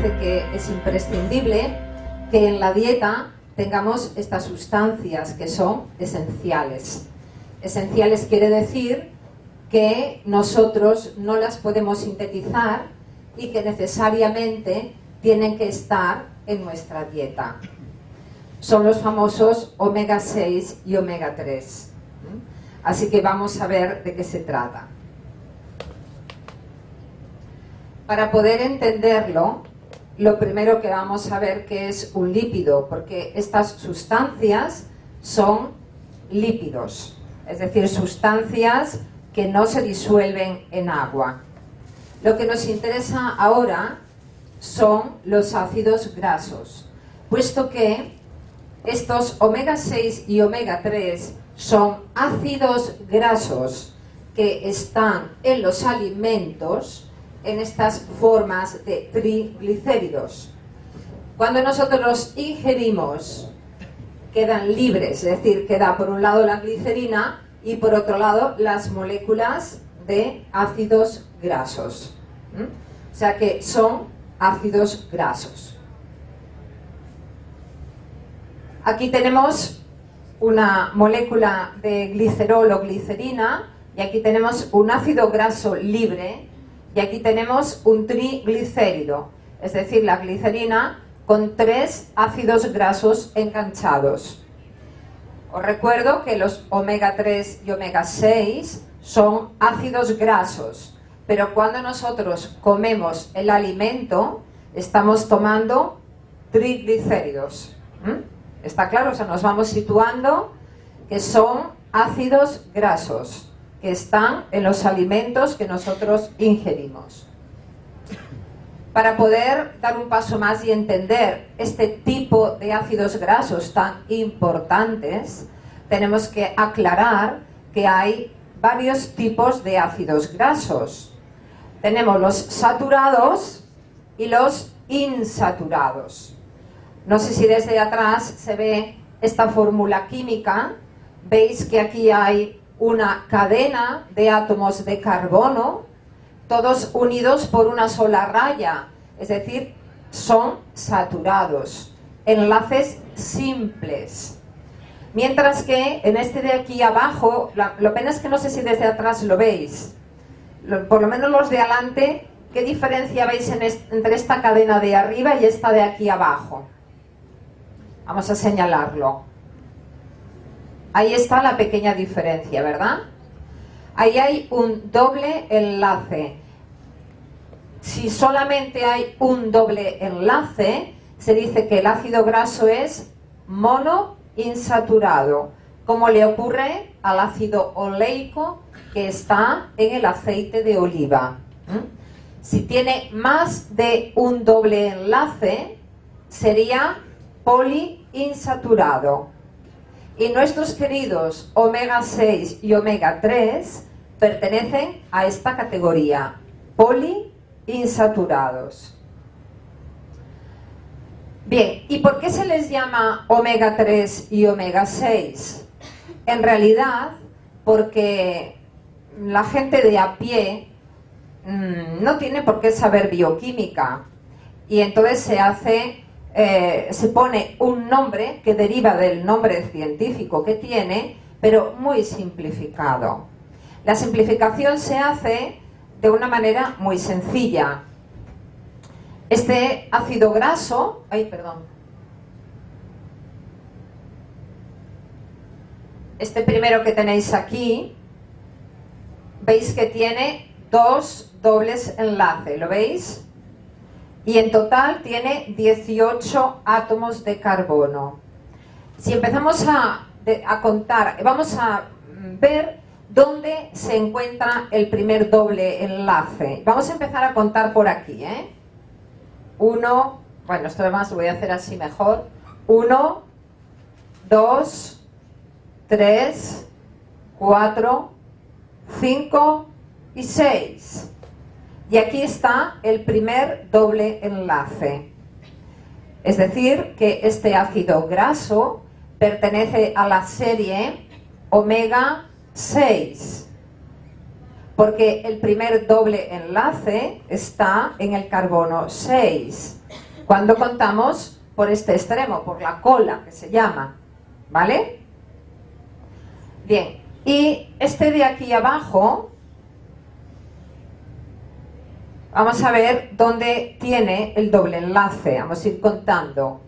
parece que es imprescindible que en la dieta tengamos estas sustancias que son esenciales. Esenciales quiere decir que nosotros no las podemos sintetizar y que necesariamente tienen que estar en nuestra dieta. Son los famosos omega 6 y omega 3. Así que vamos a ver de qué se trata. Para poder entenderlo, lo primero que vamos a ver que es un lípido, porque estas sustancias son lípidos, es decir, sustancias que no se disuelven en agua. Lo que nos interesa ahora son los ácidos grasos, puesto que estos omega 6 y omega 3 son ácidos grasos que están en los alimentos en estas formas de triglicéridos. Cuando nosotros los ingerimos, quedan libres, es decir, queda por un lado la glicerina y por otro lado las moléculas de ácidos grasos. O sea que son ácidos grasos. Aquí tenemos una molécula de glicerol o glicerina y aquí tenemos un ácido graso libre y aquí tenemos un triglicérido, es decir, la glicerina con 3 ácidos grasos enganchados. Os recuerdo que los omega 3 y omega 6 son ácidos grasos, pero cuando nosotros comemos el alimento estamos tomando triglicéridos. ¿Está claro? O sea, nos vamos situando que son ácidos grasos que están en los alimentos que nosotros ingerimos. Para poder dar un paso más y entender este tipo de ácidos grasos tan importantes, tenemos que aclarar que hay varios tipos de ácidos grasos. Tenemos los saturados y los insaturados. No sé si desde atrás se ve esta fórmula química. Veis que aquí hay una cadena de átomos de carbono, todos unidos por una sola raya, es decir, son saturados, enlaces simples. Mientras que en este de aquí abajo, lo pena es que no sé si desde atrás lo veis, por lo menos los de adelante, ¿qué diferencia veis entre esta cadena de arriba y esta de aquí abajo? Vamos a señalarlo. Ahí está la pequeña diferencia, ¿verdad? Ahí hay un doble enlace. Si solamente hay un doble enlace, se dice que el ácido graso es monoinsaturado, como le ocurre al ácido oleico que está en el aceite de oliva. Si tiene más de un doble enlace, sería poliinsaturado. Y nuestros queridos omega 6 y omega 3 pertenecen a esta categoría, poliinsaturados. Bien, ¿y por qué se les llama omega 3 y omega 6? En realidad, porque la gente de a pie no tiene por qué saber bioquímica y entonces se pone un nombre que deriva del nombre científico que tiene, pero muy simplificado. La simplificación se hace de una manera muy sencilla. Este ácido graso, este primero que tenéis aquí, veis que tiene 2 dobles enlaces, ¿lo veis? Y en total tiene 18 átomos de carbono. Si empezamos a contar, vamos a ver dónde se encuentra el primer doble enlace. Vamos a empezar a contar por aquí, 1, bueno, esto además lo voy a hacer así mejor. 1, 2, 3, 4, 5 y 6. Y aquí está el primer doble enlace. Es decir, que este ácido graso pertenece a la serie omega 6. porque el primer doble enlace está en el carbono 6, cuando contamos por este extremo, por la cola que se llama, ¿vale? Bien, y este de aquí abajo, vamos a ver dónde tiene el doble enlace. Vamos a ir contando.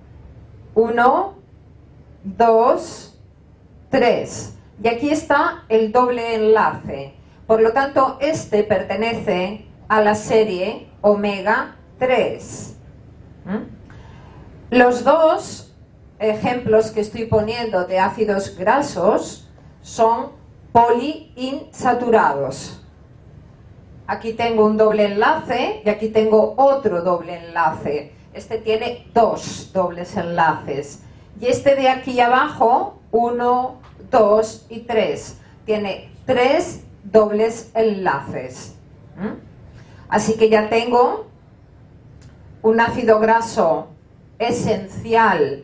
1, 2, 3. Y aquí está el doble enlace. Por lo tanto, este pertenece a la serie omega 3. Los dos ejemplos que estoy poniendo de ácidos grasos son poliinsaturados. Aquí tengo un doble enlace y aquí tengo otro doble enlace. Este tiene dos dobles enlaces. Y este de aquí abajo, 1, 2 y 3, tiene 3 dobles enlaces. Así que ya tengo un ácido graso esencial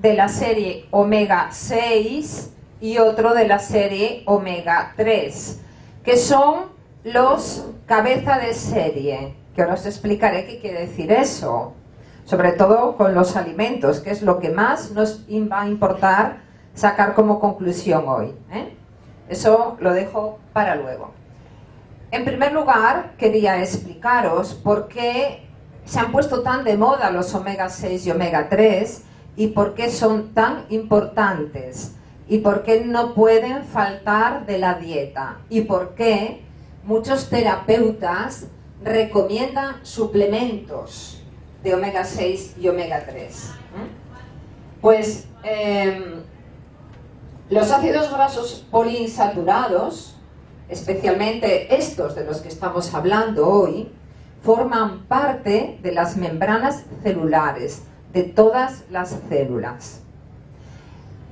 de la serie omega 6 y otro de la serie omega 3, que son los cabeza de serie, que ahora os explicaré qué quiere decir eso, sobre todo con los alimentos, que es lo que más nos va a importar sacar como conclusión hoy, ¿eh? Eso lo dejo para luego. En primer lugar, quería explicaros por qué se han puesto tan de moda los omega 6 y omega 3 y por qué son tan importantes y por qué no pueden faltar de la dieta y por qué muchos terapeutas recomiendan suplementos de omega 6 y omega 3. Pues los ácidos grasos poliinsaturados, especialmente estos de los que estamos hablando hoy, forman parte de las membranas celulares de todas las células.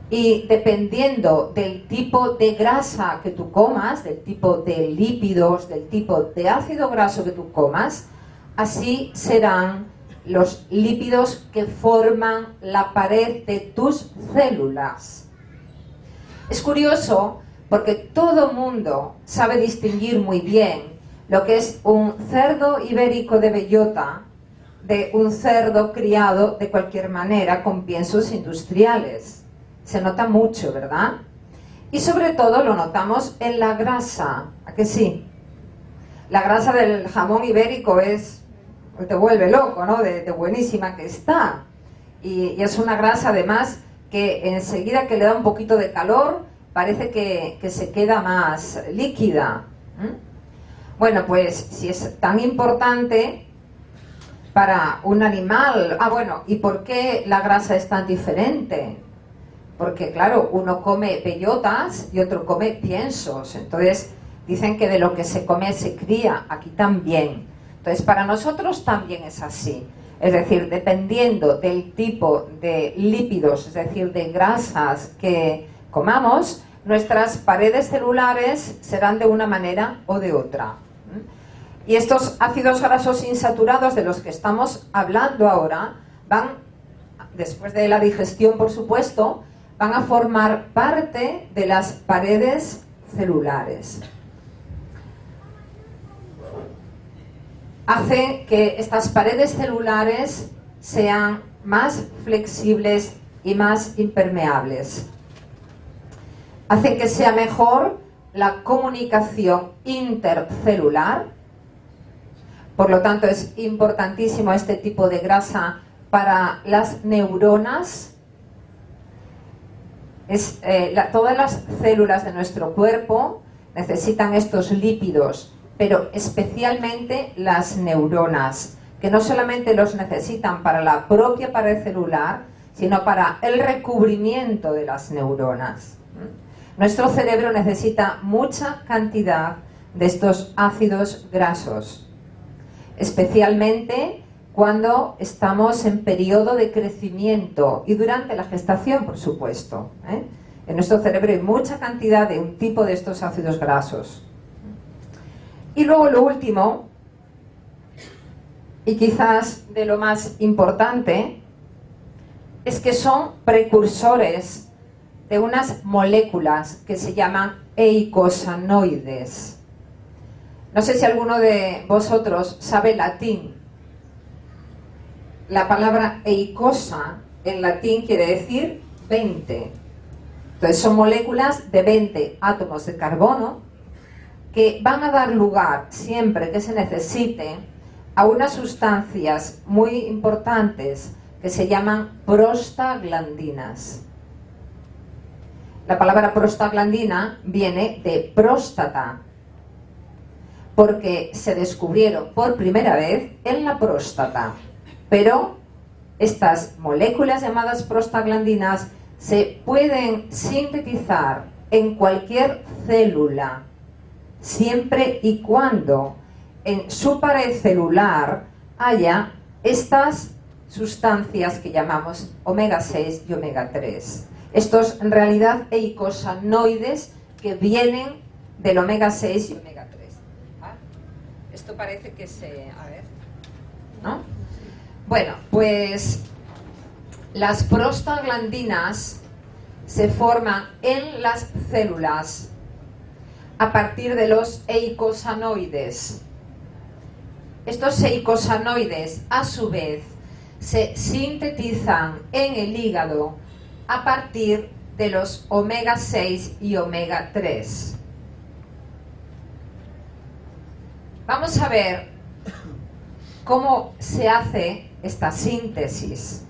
Y dependiendo del tipo de grasa que tú comas, del tipo de lípidos, del tipo de ácido graso que tú comas, así serán los lípidos que forman la pared de tus células. Es curioso porque todo mundo sabe distinguir muy bien lo que es un cerdo ibérico de bellota de un cerdo criado de cualquier manera con piensos industriales. Se nota mucho, ¿verdad? Y sobre todo lo notamos en la grasa, ¿a que sí? La grasa del jamón ibérico te vuelve loco, ¿no? De buenísima que está. Y es una grasa además que enseguida que le da un poquito de calor parece que se queda más líquida. Bueno, pues si es tan importante para un animal... bueno, ¿y por qué la grasa es tan diferente? Porque claro, uno come bellotas y otro come piensos. Entonces dicen que de lo que se come se cría, aquí también. Entonces para nosotros también es así. Es decir, dependiendo del tipo de lípidos, es decir, de grasas que comamos, nuestras paredes celulares serán de una manera o de otra. Y estos ácidos grasos insaturados de los que estamos hablando ahora van, después de la digestión por supuesto, van a formar parte de las paredes celulares. Hace que estas paredes celulares sean más flexibles y más impermeables. Hace que sea mejor la comunicación intercelular. Por lo tanto, es importantísimo este tipo de grasa para las neuronas. Todas las células de nuestro cuerpo necesitan estos lípidos, pero especialmente las neuronas, que no solamente los necesitan para la propia pared celular, sino para el recubrimiento de las neuronas. Nuestro cerebro necesita mucha cantidad de estos ácidos grasos, especialmente cuando estamos en periodo de crecimiento y durante la gestación, por supuesto. En nuestro cerebro hay mucha cantidad de un tipo de estos ácidos grasos. Y luego lo último, y quizás de lo más importante, es que son precursores de unas moléculas que se llaman eicosanoides. No sé si alguno de vosotros sabe latín. La palabra eicosa en latín quiere decir 20. Entonces son moléculas de 20 átomos de carbono que van a dar lugar, siempre que se necesite, a unas sustancias muy importantes que se llaman prostaglandinas. La palabra prostaglandina viene de próstata, porque se descubrieron por primera vez en la próstata. Pero estas moléculas llamadas prostaglandinas se pueden sintetizar en cualquier célula, siempre y cuando en su pared celular haya estas sustancias que llamamos omega 6 y omega 3. Estos en realidad eicosanoides que vienen del omega 6 y omega 3. ¿Ah? Esto parece que se... a ver, ¿no? Bueno, pues las prostaglandinas se forman en las células a partir de los eicosanoides. Estos eicosanoides, a su vez, se sintetizan en el hígado a partir de los omega 6 y omega 3. Vamos a ver cómo se hace esta síntesis.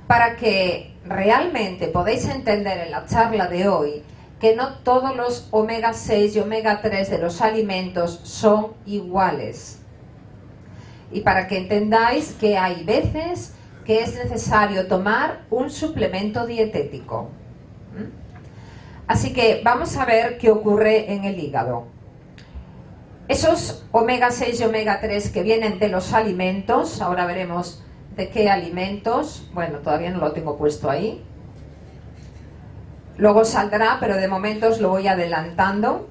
Para que realmente podáis entender en la charla de hoy que no todos los omega 6 y omega 3 de los alimentos son iguales. Y para que entendáis que hay veces que es necesario tomar un suplemento dietético. Así que vamos a ver qué ocurre en el hígado. Esos omega 6 y omega 3 que vienen de los alimentos, ahora veremos de qué alimentos, bueno, todavía no lo tengo puesto ahí. Luego saldrá, pero de momento os lo voy adelantando.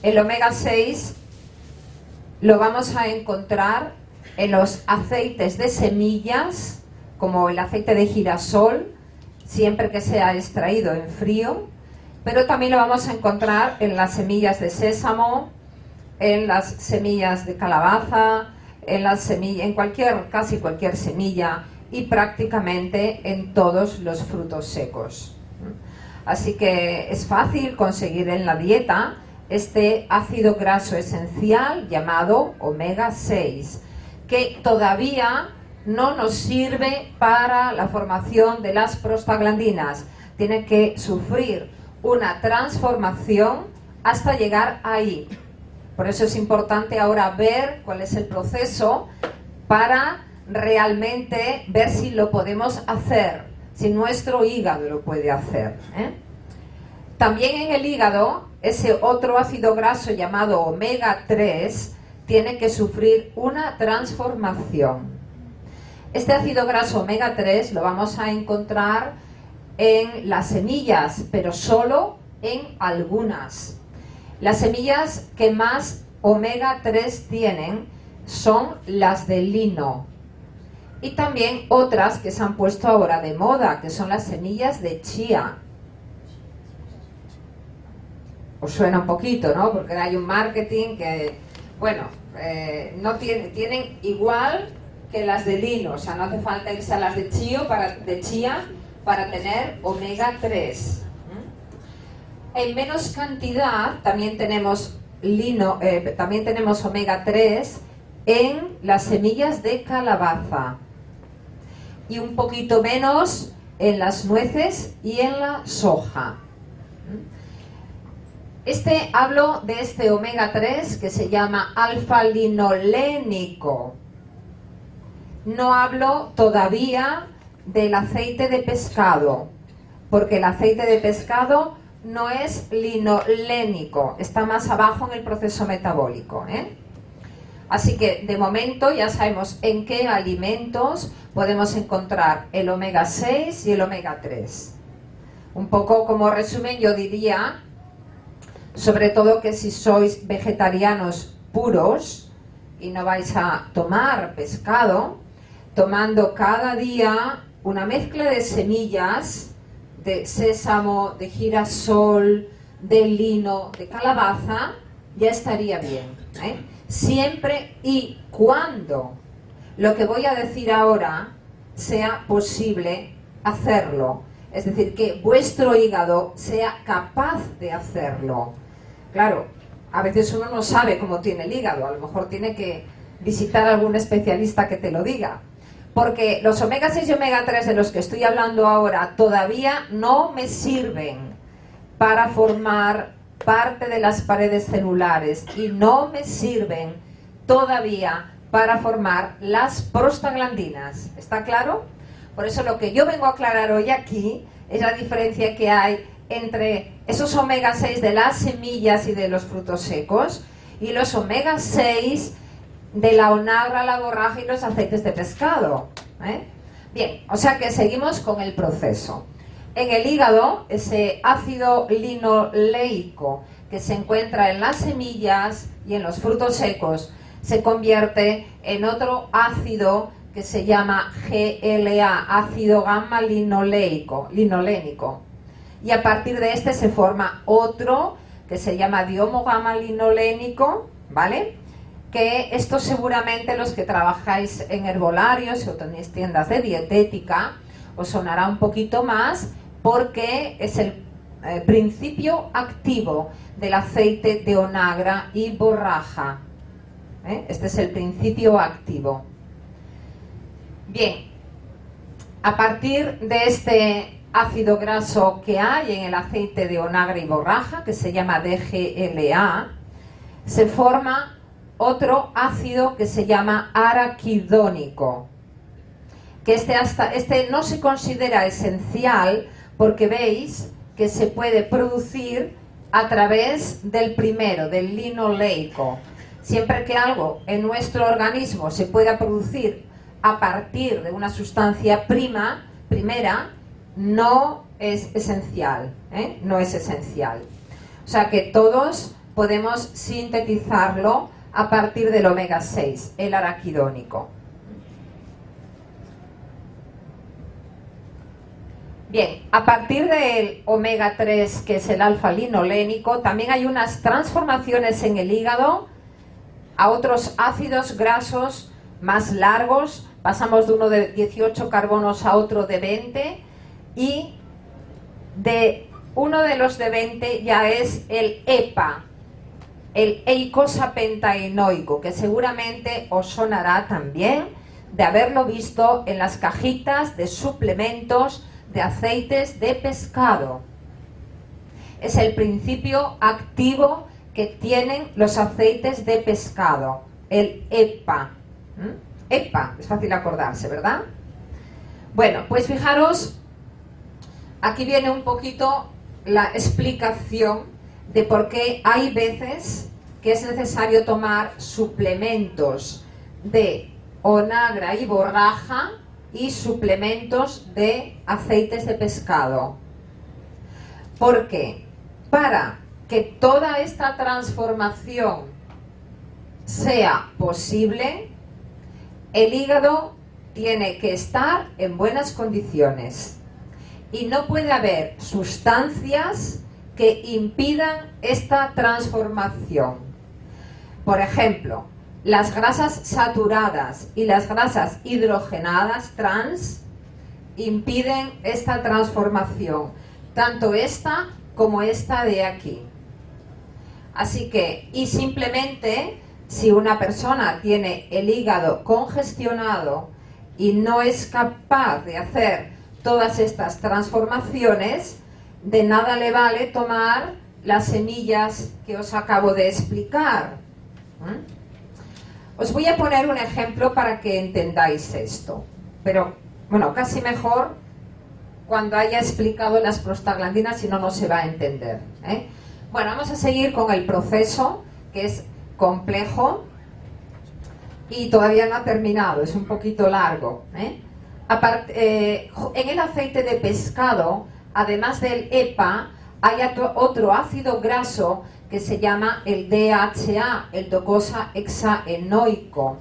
El omega 6 lo vamos a encontrar en los aceites de semillas, como el aceite de girasol, siempre que sea extraído en frío, pero también lo vamos a encontrar en las semillas de sésamo, en las semillas de calabaza, en casi cualquier semilla y prácticamente en todos los frutos secos. Así que es fácil conseguir en la dieta este ácido graso esencial llamado omega 6, que todavía no nos sirve para la formación de las prostaglandinas. Tiene que sufrir una transformación hasta llegar ahí. Por eso es importante ahora ver cuál es el proceso para realmente ver si lo podemos hacer, si nuestro hígado lo puede hacer, ¿eh? También en el hígado, ese otro ácido graso llamado omega 3 tiene que sufrir una transformación. Este ácido graso omega 3 lo vamos a encontrar en las semillas, pero solo en algunas. Las semillas que más omega 3 tienen son las de lino. Y también otras que se han puesto ahora de moda, que son las semillas de chía. Os suena un poquito, ¿no? Porque hay un marketing que, bueno, no tienen igual que las de lino. O sea, no hace falta irse a las de chía para tener omega 3. En menos cantidad también tenemos también tenemos omega 3 en las semillas de calabaza y un poquito menos en las nueces y en la soja. Hablo de este omega 3 que se llama alfa-linolénico. No hablo todavía del aceite de pescado, porque el aceite de pescado no es linolénico, está más abajo en el proceso metabólico, ¿eh? Así que de momento ya sabemos en qué alimentos podemos encontrar el omega 6 y el omega 3. Un poco como resumen yo diría, sobre todo que si sois vegetarianos puros y no vais a tomar pescado, tomando cada día una mezcla de semillas de sésamo, de girasol, de lino, de calabaza, ya estaría bien, ¿eh? Siempre y cuando lo que voy a decir ahora sea posible hacerlo. Es decir, que vuestro hígado sea capaz de hacerlo. Claro, a veces uno no sabe cómo tiene el hígado, a lo mejor tiene que visitar a algún especialista que te lo diga. Porque los omega 6 y omega 3 de los que estoy hablando ahora todavía no me sirven para formar parte de las paredes celulares y no me sirven todavía para formar las prostaglandinas. ¿Está claro? Por eso lo que yo vengo a aclarar hoy aquí es la diferencia que hay entre esos omega 6 de las semillas y de los frutos secos y los omega 6 de la onagra, la borraja y los aceites de pescado, ¿eh? Bien, o sea que seguimos con el proceso. En el hígado, ese ácido linoleico que se encuentra en las semillas y en los frutos secos se convierte en otro ácido que se llama GLA, ácido gamma linolénico. Y a partir de este se forma otro que se llama diomo gamma linolénico, ¿vale? Que esto seguramente los que trabajáis en herbolarios o tenéis tiendas de dietética os sonará un poquito más porque es el principio activo del aceite de onagra y borraja. Este es el principio activo. Bien, a partir de este ácido graso que hay en el aceite de onagra y borraja, que se llama DGLA, se forma otro ácido que se llama araquidónico, que este no se considera esencial porque veis que se puede producir a través del primero, del linoleico. Siempre que algo en nuestro organismo se pueda producir a partir de una sustancia primera, no es esencial, ¿eh? No es esencial. O sea que todos podemos sintetizarlo a partir del omega 6, el araquidónico. Bien, a partir del omega 3, que es el alfa-linolénico, también hay unas transformaciones en el hígado a otros ácidos grasos más largos. Pasamos de uno de 18 carbonos a otro de 20 y de uno de los de 20 ya es el EPA, el eicosapentaenoico, que seguramente os sonará también de haberlo visto en las cajitas de suplementos de aceites de pescado. Es el principio activo que tienen los aceites de pescado, el EPA. EPA, es fácil acordarse, ¿verdad? Bueno, pues fijaros, aquí viene un poquito la explicación de por qué hay veces que es necesario tomar suplementos de onagra y borraja y suplementos de aceites de pescado. ¿Por qué? Para que toda esta transformación sea posible, el hígado tiene que estar en buenas condiciones y no puede haber sustancias que impidan esta transformación. Por ejemplo, las grasas saturadas y las grasas hidrogenadas trans impiden esta transformación, tanto esta como esta de aquí. Así que, y simplemente, si una persona tiene el hígado congestionado y no es capaz de hacer todas estas transformaciones, de nada le vale tomar las semillas que os acabo de explicar. Os voy a poner un ejemplo para que entendáis esto, pero bueno, casi mejor cuando haya explicado las prostaglandinas, si no, no se va a entender, ¿eh? Bueno, vamos a seguir con el proceso, que es complejo y todavía no ha terminado, es un poquito largo, ¿eh? En el aceite de pescado, además del EPA, hay otro ácido graso que se llama el DHA, el docosahexaenoico,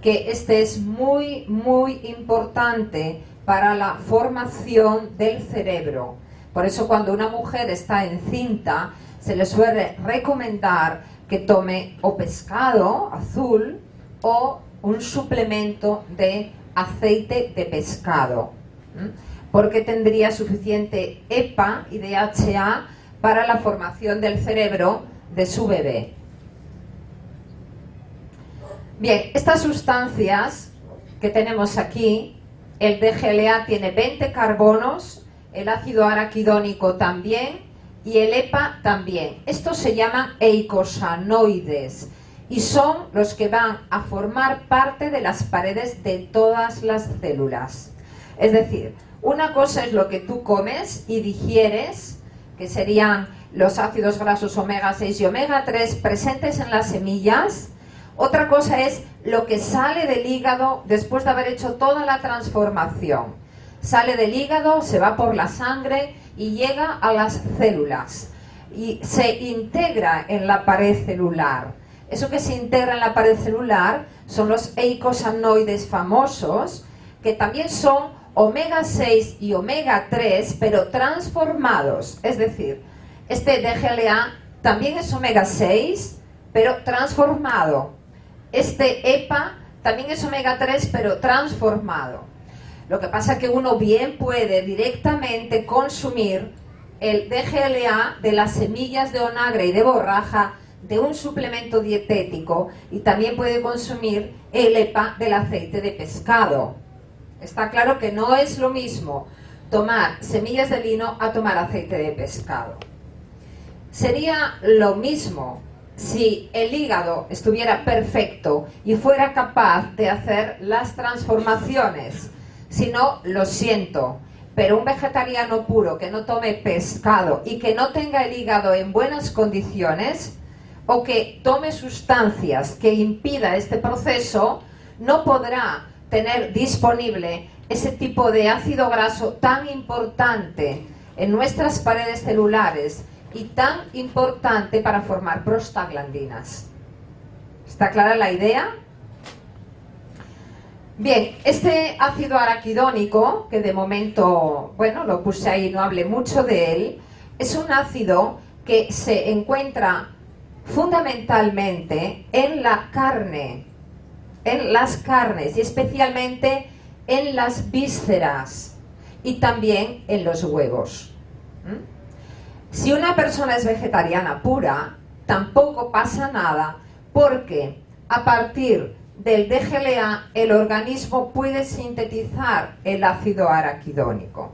que este es muy, muy importante para la formación del cerebro. Por eso cuando una mujer está encinta, se le suele recomendar que tome o pescado azul o un suplemento de aceite de pescado, porque tendría suficiente EPA y DHA para la formación del cerebro de su bebé. Bien, estas sustancias que tenemos aquí, el DGLA tiene 20 carbonos, el ácido araquidónico también y el EPA también. Estos se llaman eicosanoides y son los que van a formar parte de las paredes de todas las células. Es decir, una cosa es lo que tú comes y digieres, que serían los ácidos grasos omega 6 y omega 3 presentes en las semillas. Otra cosa es lo que sale del hígado después de haber hecho toda la transformación. Sale del hígado, se va por la sangre y llega a las células y se integra en la pared celular. Eso que se integra en la pared celular son los eicosanoides famosos, que también son omega 6 y omega 3, pero transformados. Es decir, este DGLA también es omega 6, pero transformado. Este EPA también es omega 3, pero transformado. Lo que pasa es que uno bien puede directamente consumir el DGLA de las semillas de onagre y de borraja de un suplemento dietético y también puede consumir el EPA del aceite de pescado. Está claro que no es lo mismo tomar semillas de lino a tomar aceite de pescado. Sería lo mismo si el hígado estuviera perfecto y fuera capaz de hacer las transformaciones. Si no, lo siento, pero un vegetariano puro que no tome pescado y que no tenga el hígado en buenas condiciones, o que tome sustancias que impida este proceso, no podrá tener disponible ese tipo de ácido graso tan importante en nuestras paredes celulares y tan importante para formar prostaglandinas. ¿Está clara la idea? Bien, este ácido araquidónico, que de momento, bueno, lo puse ahí, no hablé mucho de él, es un ácido que se encuentra fundamentalmente en la carne, en las carnes y especialmente en las vísceras y también en los huevos. Si una persona es vegetariana pura, tampoco pasa nada, porque a partir del DGLA el organismo puede sintetizar el ácido araquidónico.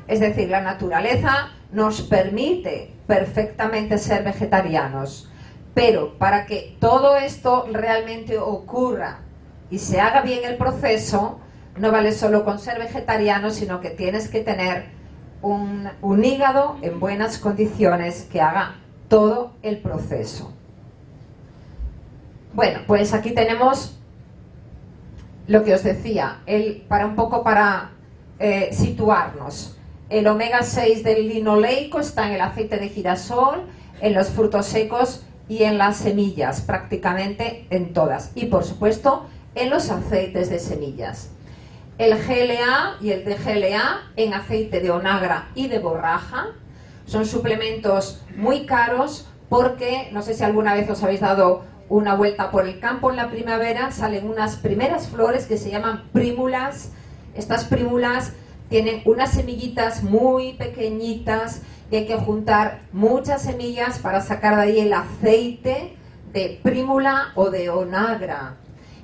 Es decir, la naturaleza nos permite perfectamente ser vegetarianos, pero para que todo esto realmente ocurra y se haga bien el proceso, no vale solo con ser vegetariano, sino que tienes que tener un hígado en buenas condiciones que haga todo el proceso. Bueno, pues aquí tenemos lo que os decía, para situarnos. El omega 6 del linoleico está en el aceite de girasol, en los frutos secos y en las semillas, prácticamente en todas. Y por supuesto, en los aceites de semillas. El GLA y el DGLA en aceite de onagra y de borraja son suplementos muy caros porque, no sé si alguna vez os habéis dado una vuelta por el campo en la primavera, salen unas primeras flores que se llaman prímulas. Estas prímulas tienen unas semillitas muy pequeñitas y hay que juntar muchas semillas para sacar de ahí el aceite de prímula o de onagra.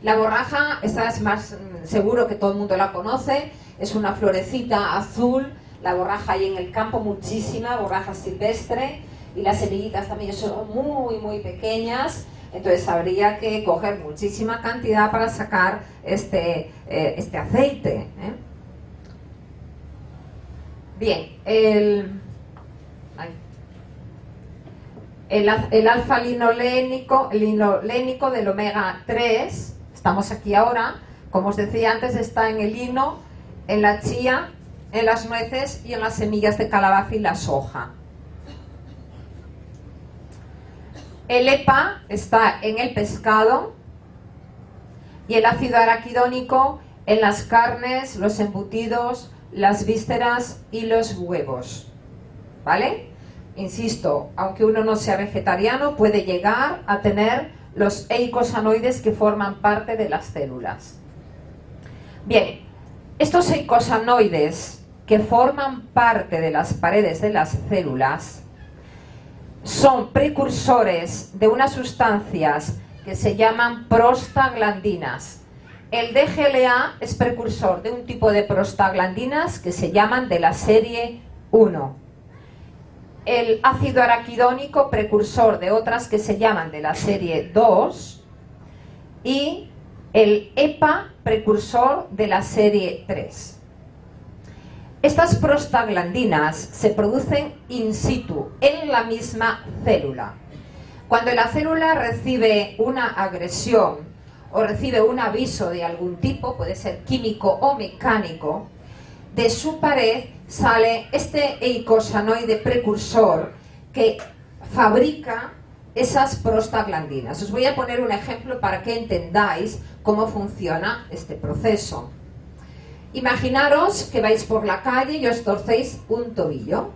La borraja, esta es más seguro que todo el mundo la conoce, es una florecita azul. La borraja hay en el campo muchísima, borraja silvestre, y las semillitas también son muy muy pequeñas. Entonces habría que coger muchísima cantidad para sacar este aceite. Bien, el alfa-linolénico del omega 3, estamos aquí ahora, como os decía antes, está en el lino, en la chía, en las nueces y en las semillas de calabaza y la soja. El EPA está en el pescado y el ácido araquidónico en las carnes, los embutidos, las vísceras y los huevos. ¿Vale? Insisto, aunque uno no sea vegetariano, puede llegar a tener los eicosanoides que forman parte de las células. Bien, estos eicosanoides que forman parte de las paredes de las células son precursores de unas sustancias que se llaman prostaglandinas. El DGLA es precursor de un tipo de prostaglandinas que se llaman de la serie 1. El ácido araquidónico, precursor de otras que se llaman de la serie 2. Y el EPA, precursor de la serie 3. Estas prostaglandinas se producen in situ, en la misma célula. Cuando la célula recibe una agresión o recibe un aviso de algún tipo, puede ser químico o mecánico, de su pared sale este eicosanoide precursor que fabrica esas prostaglandinas. Os voy a poner un ejemplo para que entendáis cómo funciona este proceso. Imaginaros que vais por la calle y os torcéis un tobillo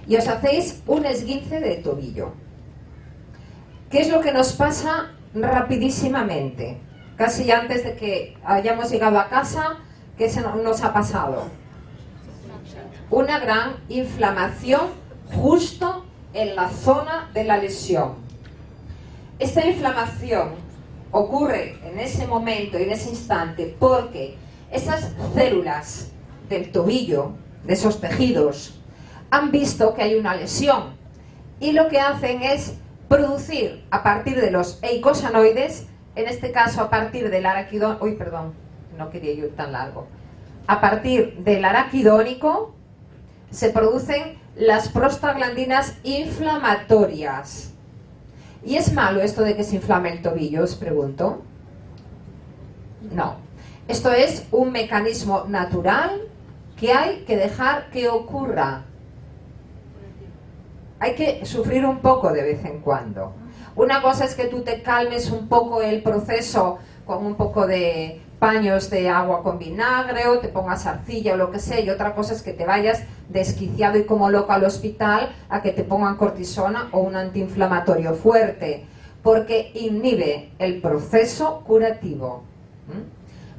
y os hacéis un esguince de tobillo. ¿Qué es lo que nos pasa rapidísimamente? Casi antes de que hayamos llegado a casa, ¿qué nos ha pasado? Una gran inflamación justo en la zona de la lesión. Esta inflamación ocurre en ese momento y en ese instante porque esas células del tobillo, de esos tejidos, han visto que hay una lesión y lo que hacen es producir a partir de los eicosanoides, en este caso a partir del araquidónico, a partir del araquidónico se producen las prostaglandinas inflamatorias. ¿Y es malo esto de que se inflame el tobillo, os pregunto? No. Esto es un mecanismo natural que hay que dejar que ocurra. Hay que sufrir un poco de vez en cuando. Una cosa es que tú te calmes un poco el proceso con un poco de paños de agua con vinagre o te pongas arcilla o lo que sea, y otra cosa es que te vayas desquiciado y como loco al hospital a que te pongan cortisona o un antiinflamatorio fuerte, porque inhibe el proceso curativo.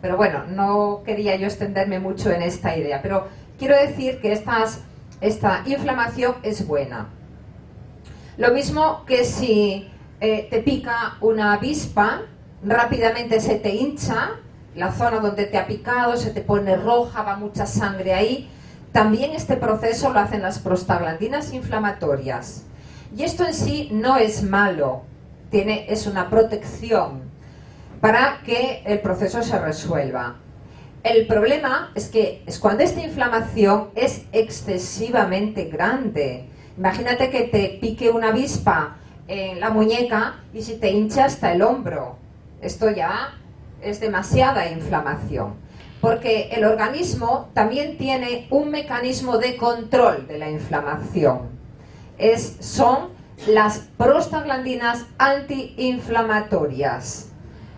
Pero bueno, no quería yo extenderme mucho en esta idea, pero quiero decir que esta inflamación es buena. Lo mismo que si te pica una avispa, rápidamente se te hincha, la zona donde te ha picado se te pone roja, va mucha sangre ahí. También este proceso lo hacen las prostaglandinas inflamatorias. Y esto en sí no es malo, es una protección para que el proceso se resuelva. El problema es que es cuando esta inflamación es excesivamente grande. Imagínate que te pique una avispa en la muñeca y si te hincha hasta el hombro. Esto ya es demasiada inflamación, porque el organismo también tiene un mecanismo de control de la inflamación. Son las prostaglandinas antiinflamatorias.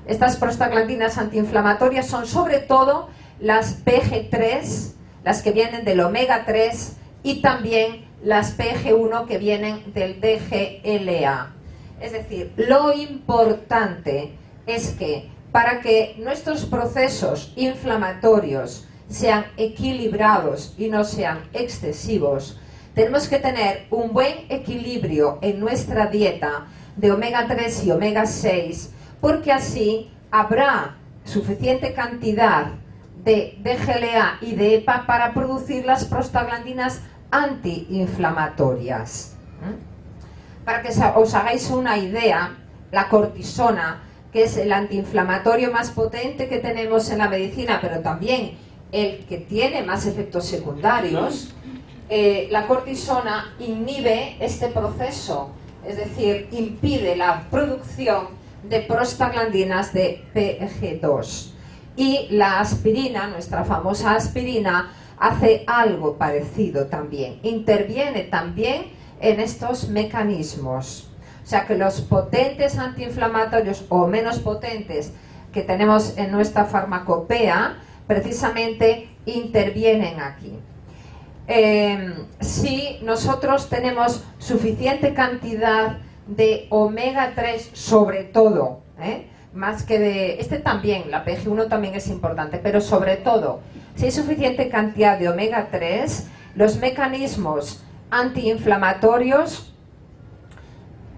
Estas prostaglandinas antiinflamatorias son sobre todo las PG3, las que vienen del omega 3 y también las PG1 que vienen del DGLA. Es decir, lo importante es que para que nuestros procesos inflamatorios sean equilibrados y no sean excesivos, tenemos que tener un buen equilibrio en nuestra dieta de omega 3 y omega 6, porque así habrá suficiente cantidad de DGLA y de EPA para producir las prostaglandinas antiinflamatorias. Para que os hagáis una idea, la cortisona, que es el antiinflamatorio más potente que tenemos en la medicina, pero también el que tiene más efectos secundarios, la cortisona inhibe este proceso, es decir, impide la producción de prostaglandinas de PG2. Y la aspirina, nuestra famosa aspirina, hace algo parecido también, interviene también en estos mecanismos. O sea que los potentes antiinflamatorios o menos potentes que tenemos en nuestra farmacopea precisamente intervienen aquí. si nosotros tenemos suficiente cantidad de omega 3, sobre todo, más que de... Este también, la PG1 también es importante, pero sobre todo, si hay suficiente cantidad de omega 3, los mecanismos antiinflamatorios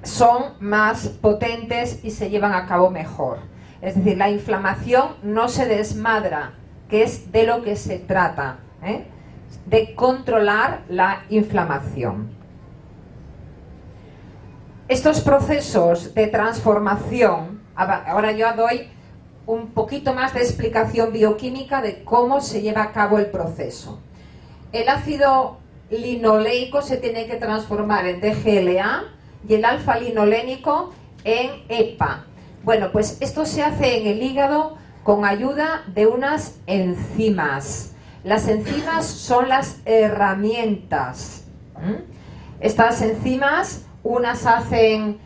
son más potentes y se llevan a cabo mejor. Es decir, la inflamación no se desmadra, que es de lo que se trata, de controlar la inflamación. Estos procesos de transformación, ahora yo doy un poquito más de explicación bioquímica de cómo se lleva a cabo el proceso. El ácido linoleico se tiene que transformar en DGLA y el alfa-linolénico en EPA. Bueno, pues esto se hace en el hígado con ayuda de unas enzimas. Las enzimas son las herramientas. Estas enzimas, unas hacen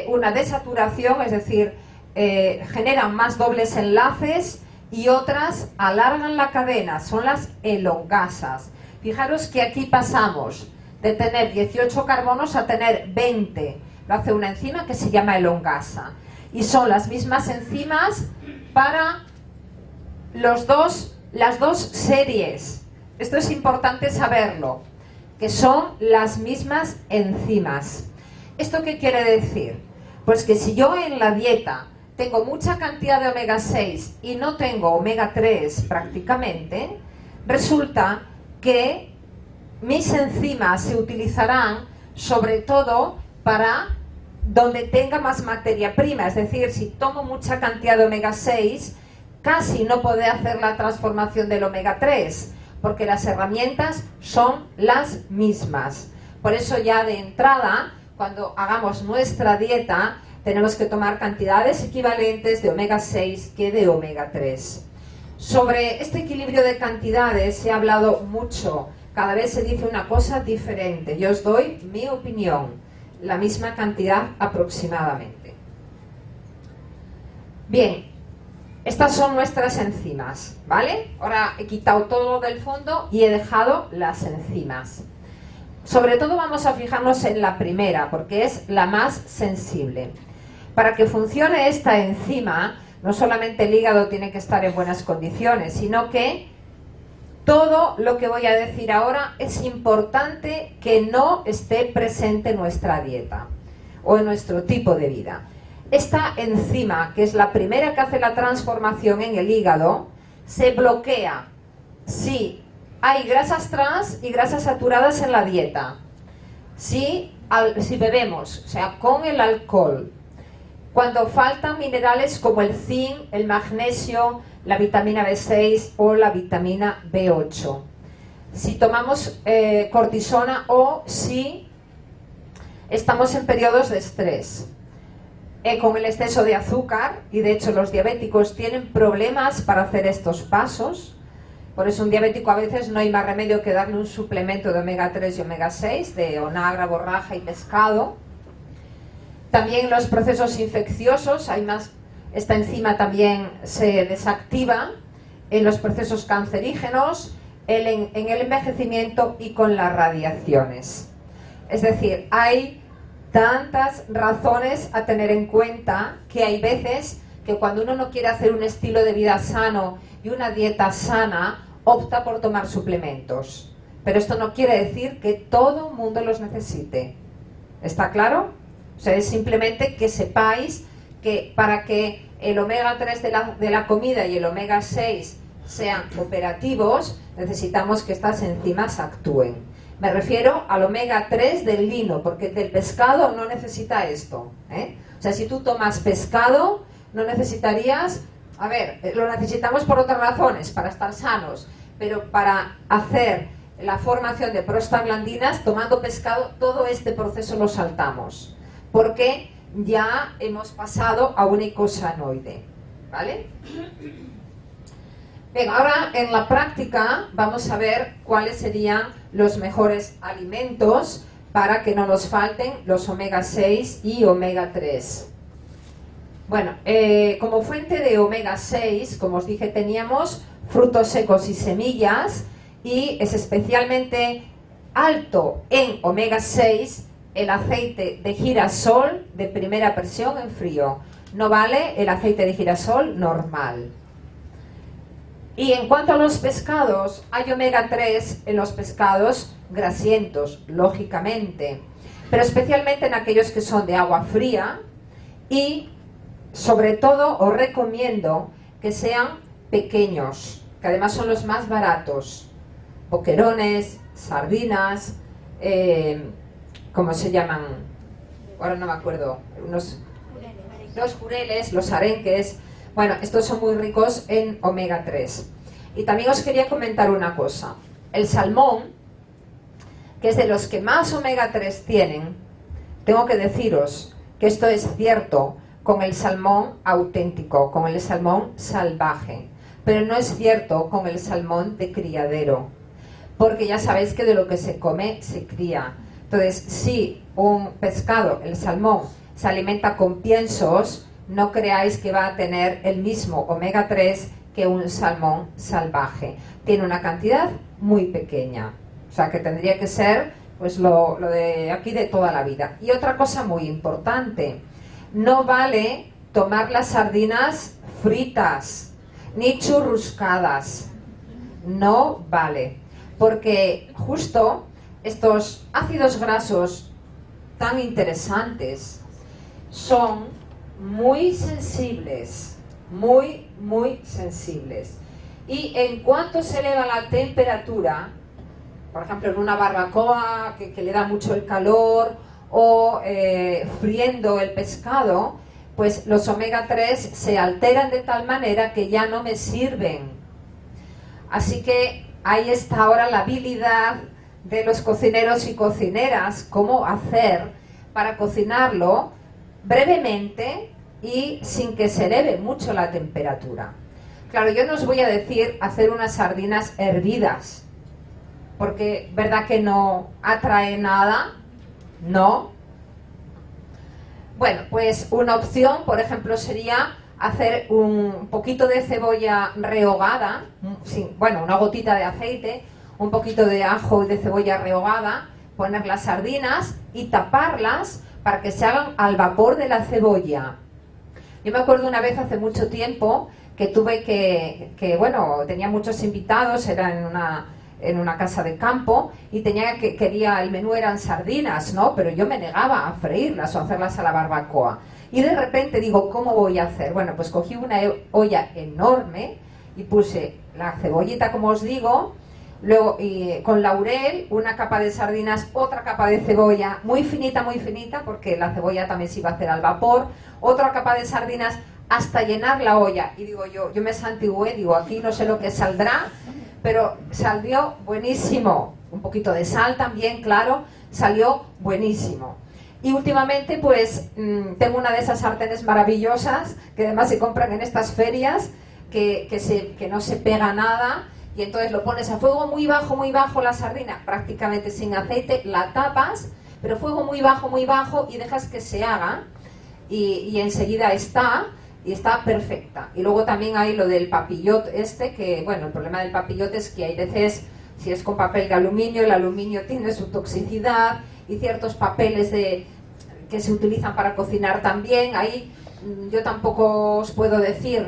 una desaturación, es decir, generan más dobles enlaces, y otras alargan la cadena, son las elongasas. Fijaros que aquí pasamos de tener 18 carbonos a tener 20. Lo hace una enzima que se llama elongasa. Y son las mismas enzimas para las dos series. Esto es importante saberlo, que son las mismas enzimas. ¿Esto qué quiere decir? Pues que si yo en la dieta tengo mucha cantidad de omega 6 y no tengo omega 3 prácticamente, resulta que mis enzimas se utilizarán sobre todo para donde tenga más materia prima. Es decir, si tomo mucha cantidad de omega 6, casi no podré hacer la transformación del omega 3, porque las herramientas son las mismas. Por eso ya de entrada, cuando hagamos nuestra dieta, tenemos que tomar cantidades equivalentes de omega 6 que de omega 3. Sobre este equilibrio de cantidades se ha hablado mucho, cada vez se dice una cosa diferente. Yo os doy mi opinión, la misma cantidad aproximadamente. Bien, estas son nuestras enzimas, ¿vale? Ahora he quitado todo del fondo y he dejado las enzimas. Sobre todo vamos a fijarnos en la primera, porque es la más sensible. Para que funcione esta enzima, no solamente el hígado tiene que estar en buenas condiciones, sino que todo lo que voy a decir ahora es importante que no esté presente en nuestra dieta o en nuestro tipo de vida. Esta enzima, que es la primera que hace la transformación en el hígado, se bloquea si hay grasas trans y grasas saturadas en la dieta, si bebemos, o sea, con el alcohol, cuando faltan minerales como el zinc, el magnesio, la vitamina B6 o la vitamina B8, si tomamos cortisona o si estamos en periodos de estrés, con el exceso de azúcar, y de hecho los diabéticos tienen problemas para hacer estos pasos. Por eso un diabético a veces no hay más remedio que darle un suplemento de omega 3 y omega 6, de onagra, borraja y pescado. También los procesos infecciosos, esta enzima también se desactiva en los procesos cancerígenos, en el envejecimiento y con las radiaciones. Es decir, hay tantas razones a tener en cuenta que hay veces que cuando uno no quiere hacer un estilo de vida sano y una dieta sana, opta por tomar suplementos. Pero esto no quiere decir que todo el mundo los necesite. ¿Está claro? O sea, es simplemente que sepáis que para que el omega 3 de la comida y el omega 6 sean operativos, necesitamos que estas enzimas actúen. Me refiero al omega 3 del lino, porque del pescado no necesita esto, O sea, si tú tomas pescado, no necesitarías... A ver, lo necesitamos por otras razones, para estar sanos, pero para hacer la formación de prostaglandinas, tomando pescado, todo este proceso lo saltamos, porque ya hemos pasado a un eicosanoide, ¿vale? Bien, ahora en la práctica vamos a ver cuáles serían los mejores alimentos para que no nos falten los omega 6 y omega 3. Bueno, como fuente de omega 6, como os dije, teníamos frutos secos y semillas, y es especialmente alto en omega 6 el aceite de girasol de primera presión en frío. No vale el aceite de girasol normal. Y en cuanto a los pescados, hay omega 3 en los pescados grasientos, lógicamente, pero especialmente en aquellos que son de agua fría, y sobre todo os recomiendo que sean pequeños, que además son los más baratos. Boquerones, sardinas, ¿cómo se llaman? Ahora no me acuerdo. Los jureles, los arenques. Bueno, estos son muy ricos en omega 3. Y también os quería comentar una cosa. El salmón, que es de los que más omega 3 tienen, tengo que deciros que esto es cierto con el salmón auténtico, con el salmón salvaje, pero no es cierto con el salmón de criadero, porque ya sabéis que de lo que se come se cría. Entonces, si un pescado, el salmón, se alimenta con piensos, no creáis que va a tener el mismo omega 3 que un salmón salvaje. Tiene una cantidad muy pequeña, o sea que tendría que ser pues lo de aquí de toda la vida. Y otra cosa muy importante, no vale tomar las sardinas fritas ni churruscadas, no vale, porque justo estos ácidos grasos tan interesantes son muy sensibles, muy sensibles, y en cuanto se eleva la temperatura, por ejemplo en una barbacoa que le da mucho el calor, o friendo el pescado, pues los omega 3 se alteran de tal manera que ya no me sirven. Así que ahí está ahora la habilidad de los cocineros y cocineras, cómo hacer para cocinarlo brevemente y sin que se eleve mucho la temperatura. Claro, yo no os voy a decir hacer unas sardinas hervidas, porque ¿verdad que no atrae nada? No. Bueno, pues una opción, por ejemplo, sería hacer un poquito de cebolla rehogada, bueno, una gotita de aceite, un poquito de ajo y de cebolla rehogada, poner las sardinas y taparlas para que se hagan al vapor de la cebolla. Yo me acuerdo una vez hace mucho tiempo que tuve bueno, tenía muchos invitados, era en una casa de campo, y el menú eran sardinas, ¿no? Pero yo me negaba a freírlas o hacerlas a la barbacoa. Y de repente digo, ¿cómo voy a hacer? Bueno, pues cogí una olla enorme y puse la cebollita, como os digo, luego con laurel, una capa de sardinas, otra capa de cebolla, muy finita, porque la cebolla también se iba a hacer al vapor, otra capa de sardinas, hasta llenar la olla. Y digo yo me santigüé, digo, aquí no sé lo que saldrá, pero salió buenísimo. Un poquito de sal también, claro, salió buenísimo. Y últimamente pues tengo una de esas sartenes maravillosas que además se compran en estas ferias, que no se pega nada, y entonces lo pones a fuego muy bajo la sardina, prácticamente sin aceite, la tapas, pero fuego muy bajo y dejas que se haga, y enseguida está perfecta. Y luego también hay lo del papillot que, bueno, el problema del papillot es que hay veces, si es con papel de aluminio, el aluminio tiene su toxicidad, y ciertos papeles que se utilizan para cocinar también. Ahí yo tampoco os puedo decir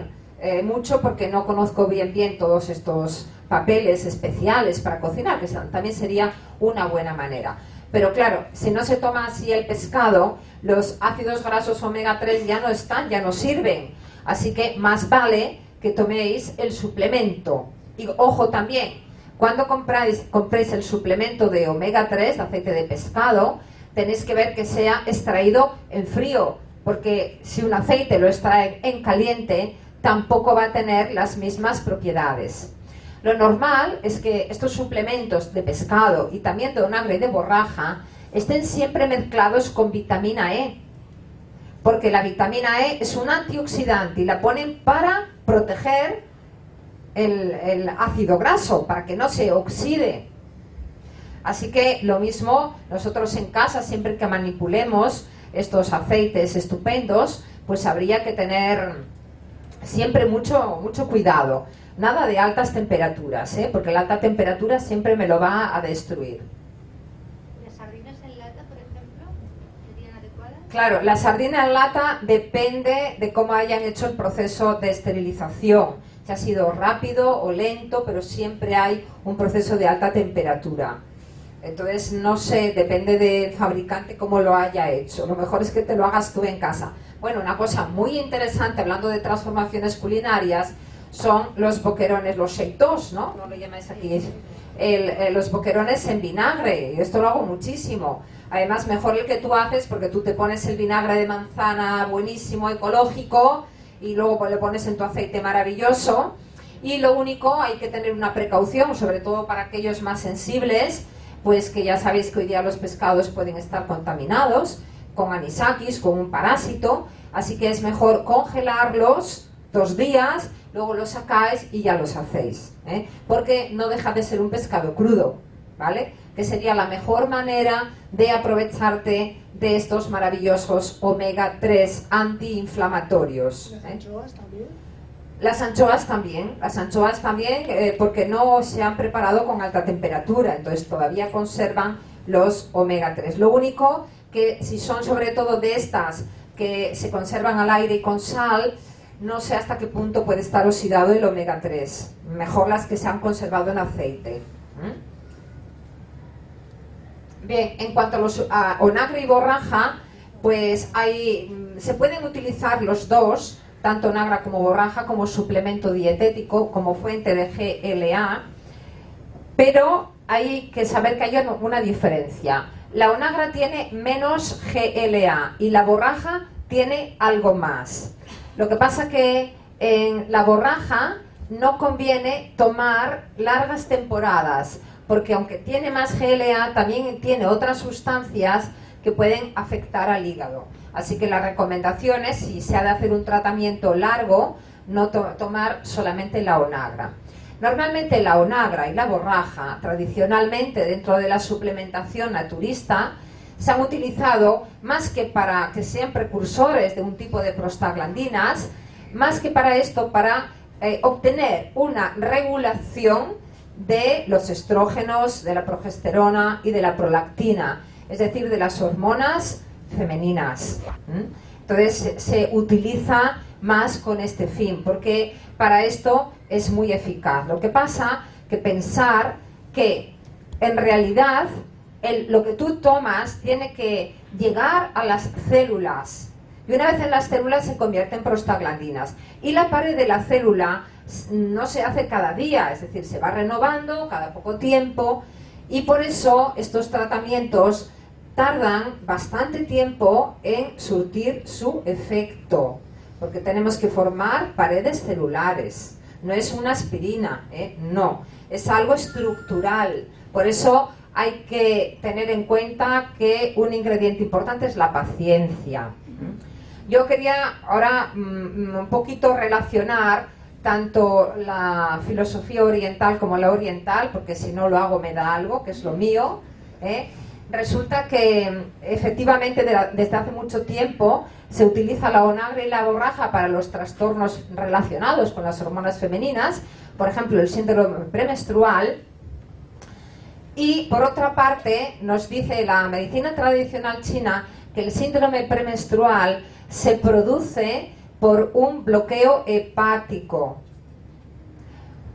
mucho porque no conozco bien todos estos papeles especiales para cocinar, que también sería una buena manera. Pero claro, si no se toma así el pescado, los ácidos grasos omega 3 ya no están, ya no sirven. Así que más vale que toméis el suplemento. Y ojo también, cuando compréis el suplemento de omega 3, de aceite de pescado, tenéis que ver que sea extraído en frío, porque si un aceite lo extraen en caliente, tampoco va a tener las mismas propiedades. Lo normal es que estos suplementos de pescado y también de vinagre de borraja estén siempre mezclados con vitamina E, porque la vitamina E es un antioxidante y la ponen para proteger el ácido graso, para que no se oxide. Así que lo mismo nosotros en casa, siempre que manipulemos estos aceites estupendos, pues habría que tener siempre mucho cuidado. Nada de altas temperaturas, porque la alta temperatura siempre me lo va a destruir. ¿Las sardinas en lata, por ejemplo, serían adecuadas? Claro, la sardina en lata depende de cómo hayan hecho el proceso de esterilización. Si ha sido rápido o lento, pero siempre hay un proceso de alta temperatura. Entonces, no sé, depende del fabricante cómo lo haya hecho. Lo mejor es que te lo hagas tú en casa. Bueno, una cosa muy interesante, hablando de transformaciones culinarias, son los boquerones, los seitos, ¿no? No lo llamáis aquí. Los boquerones en vinagre. Esto lo hago muchísimo. Además, mejor el que tú haces, porque tú te pones el vinagre de manzana buenísimo, ecológico, y luego le pones en tu aceite maravilloso. Y lo único, hay que tener una precaución, sobre todo para aquellos más sensibles, pues que ya sabéis que hoy día los pescados pueden estar contaminados con anisakis, con un parásito, así que es mejor congelarlos 2 días, luego los sacáis y ya los hacéis, porque no deja de ser un pescado crudo, ¿vale? Que sería la mejor manera de aprovecharte de estos maravillosos omega 3 antiinflamatorios. ¿Las anchoas también? Las anchoas también, porque no se han preparado con alta temperatura, entonces todavía conservan los omega 3. Lo único que si son sobre todo de estas que se conservan al aire y con sal, no sé hasta qué punto puede estar oxidado el omega 3. Mejor las que se han conservado en aceite. Bien, en cuanto a onagre y borraja, pues se pueden utilizar los dos, tanto onagra como borraja, como suplemento dietético, como fuente de GLA, pero hay que saber que hay una diferencia. La onagra tiene menos GLA y la borraja tiene algo más. Lo que pasa que en la borraja no conviene tomar largas temporadas, porque aunque tiene más GLA, también tiene otras sustancias que pueden afectar al hígado. Así que la recomendación es, si se ha de hacer un tratamiento largo, no tomar solamente la onagra. Normalmente la onagra y la borraja, tradicionalmente dentro de la suplementación naturista, se han utilizado más que para que sean precursores de un tipo de prostaglandinas, más que para esto, para obtener una regulación de los estrógenos, de la progesterona y de la prolactina, es decir, de las hormonas femeninas. Entonces se utiliza más con este fin, porque para esto es muy eficaz. Lo que pasa que pensar que en realidad lo que tú tomas tiene que llegar a las células, y una vez en las células se convierte en prostaglandinas, y la pared de la célula no se hace cada día, es decir, se va renovando cada poco tiempo, y por eso estos tratamientos tardan bastante tiempo en surtir su efecto, porque tenemos que formar paredes celulares. No es una aspirina, no, es algo estructural. Por eso hay que tener en cuenta que un ingrediente importante es la paciencia. Yo quería ahora un poquito relacionar tanto la filosofía oriental como la oriental, porque si no lo hago me da algo, que es lo mío. Resulta que efectivamente desde hace mucho tiempo se utiliza la onagra y la borraja para los trastornos relacionados con las hormonas femeninas, por ejemplo el síndrome premenstrual, y por otra parte nos dice la medicina tradicional china que el síndrome premenstrual se produce por un bloqueo hepático,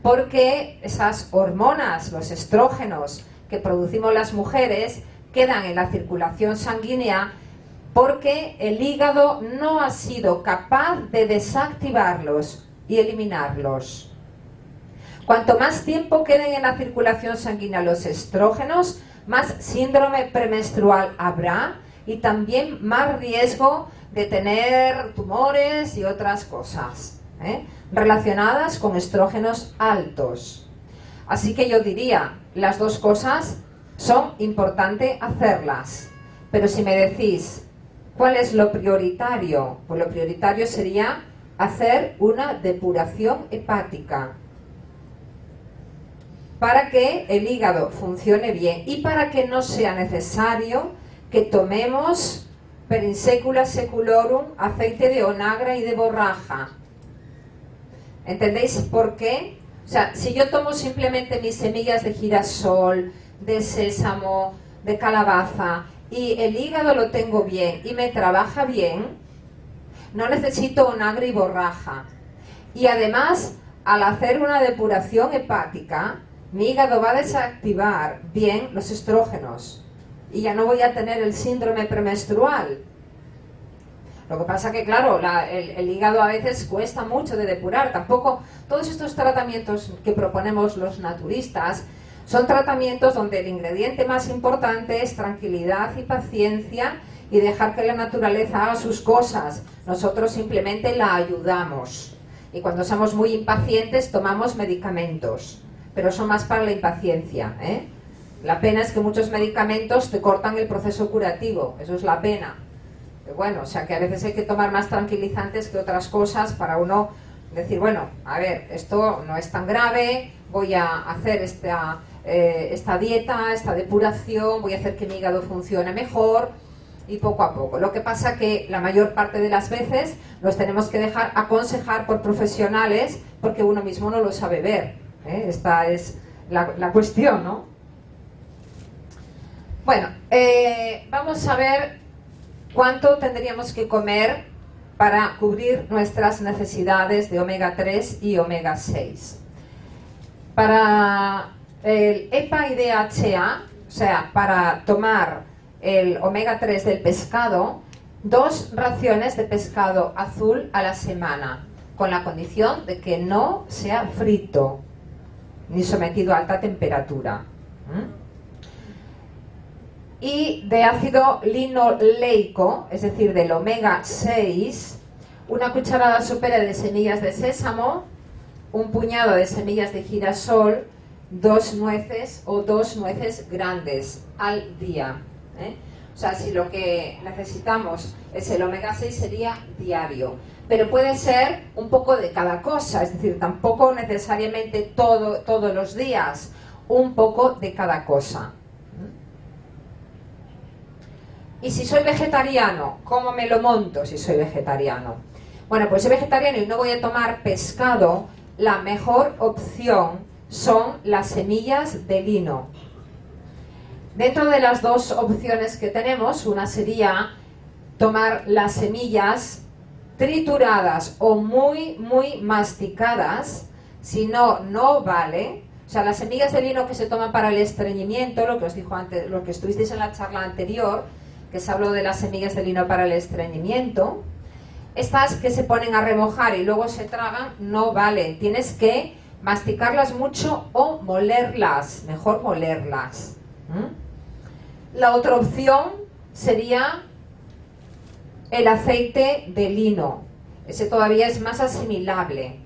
porque esas hormonas, los estrógenos que producimos las mujeres, quedan en la circulación sanguínea porque el hígado no ha sido capaz de desactivarlos y eliminarlos. Cuanto más tiempo queden en la circulación sanguínea los estrógenos, más síndrome premenstrual habrá y también más riesgo de tener tumores y otras cosas relacionadas con estrógenos altos. Así que yo diría, las dos cosas son importantes hacerlas, pero si me decís ¿cuál es lo prioritario? Pues lo prioritario sería hacer una depuración hepática para que el hígado funcione bien y para que no sea necesario que tomemos per insecula seculorum aceite de onagra y de borraja. ¿Entendéis por qué? O sea, si yo tomo simplemente mis semillas de girasol, de sésamo, de calabaza, y el hígado lo tengo bien y me trabaja bien, no necesito vinagre y borraja. Y además, al hacer una depuración hepática, mi hígado va a desactivar bien los estrógenos y ya no voy a tener el síndrome premenstrual. Lo que pasa que, claro, el hígado a veces cuesta mucho de depurar. Tampoco todos estos tratamientos que proponemos los naturistas son tratamientos donde el ingrediente más importante es tranquilidad y paciencia y dejar que la naturaleza haga sus cosas. Nosotros simplemente la ayudamos. Y cuando somos muy impacientes tomamos medicamentos, pero son más para la impaciencia, ¿eh? La pena es que muchos medicamentos te cortan el proceso curativo, eso es la pena. Bueno, o sea que a veces hay que tomar más tranquilizantes que otras cosas para uno decir, bueno, a ver, esto no es tan grave, voy a hacer esta dieta, esta depuración, voy a hacer que mi hígado funcione mejor y poco a poco. Lo que pasa que la mayor parte de las veces los tenemos que dejar aconsejar por profesionales porque uno mismo no lo sabe ver, ¿eh? Esta es la cuestión, ¿no? Bueno, vamos a ver cuánto tendríamos que comer para cubrir nuestras necesidades de omega 3 y omega 6. Para el EPA y DHA, o sea, para tomar el omega 3 del pescado, 2 raciones de pescado azul a la semana, con la condición de que no sea frito ni sometido a alta temperatura. Y de ácido linoleico, es decir, del omega 6, una cucharada sopera de semillas de sésamo, un puñado de semillas de girasol, 2 nueces o 2 nueces grandes al día, ¿eh? O sea, si lo que necesitamos es el omega 6 sería diario, pero puede ser un poco de cada cosa, es decir, tampoco necesariamente todos los días, un poco de cada cosa. Y si soy vegetariano, ¿cómo me lo monto si soy vegetariano? Bueno, pues soy vegetariano y no voy a tomar pescado, la mejor opción son las semillas de lino. Dentro de las 2 opciones que tenemos, una sería tomar las semillas trituradas o muy masticadas, si no, no vale. O sea, las semillas de lino que se toman para el estreñimiento, lo que os dijo antes, lo que estuvisteis en la charla anterior, que se habló de las semillas de lino para el estreñimiento, estas que se ponen a remojar y luego se tragan, no vale. Tienes que masticarlas mucho o molerlas, mejor molerlas. La otra opción sería el aceite de lino. Ese todavía es más asimilable.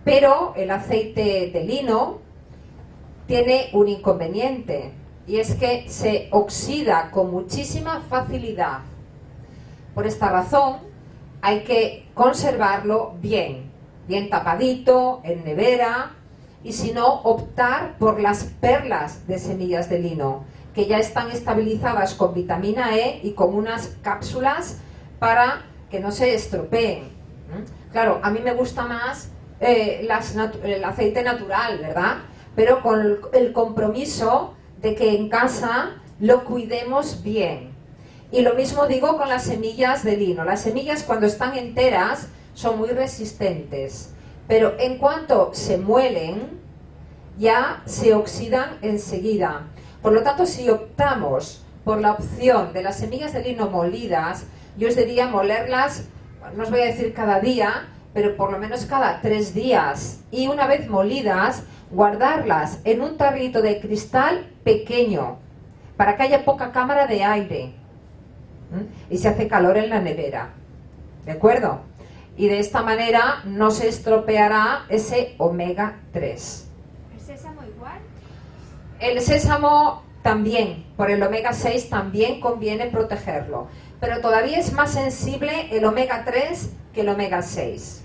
Pero el aceite de lino tiene un inconveniente, y es que se oxida con muchísima facilidad. Por esta razón, hay que conservarlo bien tapadito, en nevera, y si no, optar por las perlas de semillas de lino, que ya están estabilizadas con vitamina E y con unas cápsulas para que no se estropeen. Claro, a mí me gusta más el aceite natural, ¿verdad? Pero con el compromiso de que en casa lo cuidemos bien. Y lo mismo digo con las semillas de lino. Las semillas cuando están enteras son muy resistentes, pero en cuanto se muelen ya se oxidan enseguida. Por lo tanto, si optamos por la opción de las semillas de lino molidas, yo os diría molerlas, no os voy a decir cada día, pero por lo menos cada 3 días. Y una vez molidas, guardarlas en un tarrito de cristal pequeño, para que haya poca cámara de aire. Y se hace calor en la nevera. ¿De acuerdo? Y de esta manera no se estropeará ese omega 3. ¿El sésamo igual? El sésamo también, por el omega 6 también conviene protegerlo. Pero todavía es más sensible el omega 3 que el omega 6.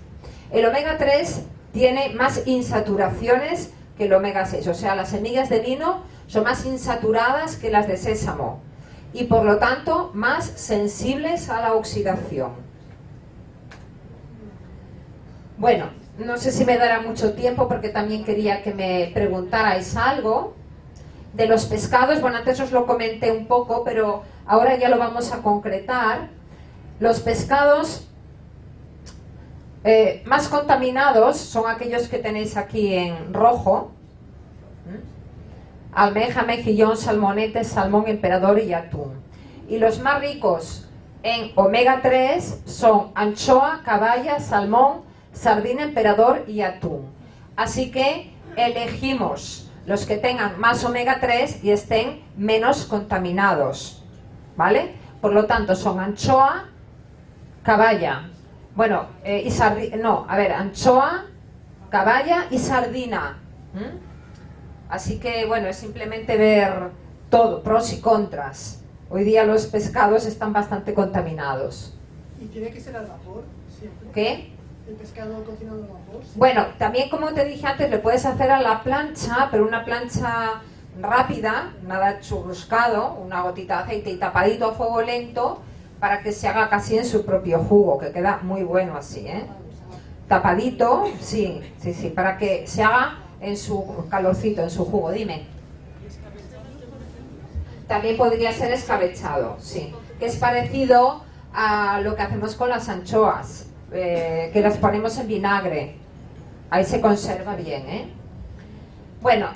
El omega 3 tiene más insaturaciones que el omega 6. O sea, las semillas de lino son más insaturadas que las de sésamo. Y por lo tanto, más sensibles a la oxidación. Bueno, no sé si me dará mucho tiempo porque también quería que me preguntarais algo. De los pescados, bueno, antes os lo comenté un poco, pero ahora ya lo vamos a concretar. Los pescados más contaminados son aquellos que tenéis aquí en rojo. Almeja, mejillón, salmonete, salmón, emperador y atún. Y los más ricos en omega 3 son anchoa, caballa, salmón, sardina, emperador y atún. Así que elegimos los que tengan más omega 3 y estén menos contaminados, ¿vale? Por lo tanto son anchoa, caballa, bueno, y sardina, no, a ver, anchoa, caballa y sardina. Así que, bueno, es simplemente ver todo, pros y contras. Hoy día los pescados están bastante contaminados. ¿Y tiene que ser al vapor siempre? ¿Qué? ¿El pescado cocinado al vapor? Bueno, también como te dije antes, le puedes hacer a la plancha, pero una plancha rápida, nada churruscado, una gotita de aceite y tapadito a fuego lento, para que se haga casi en su propio jugo, que queda muy bueno así, ¿eh? Tapadito, sí, para que se haga en su calorcito, en su jugo. Dime. También podría ser escabechado, sí, que es parecido a lo que hacemos con las anchoas, que las ponemos en vinagre. Ahí se conserva bien, ¿eh? Bueno,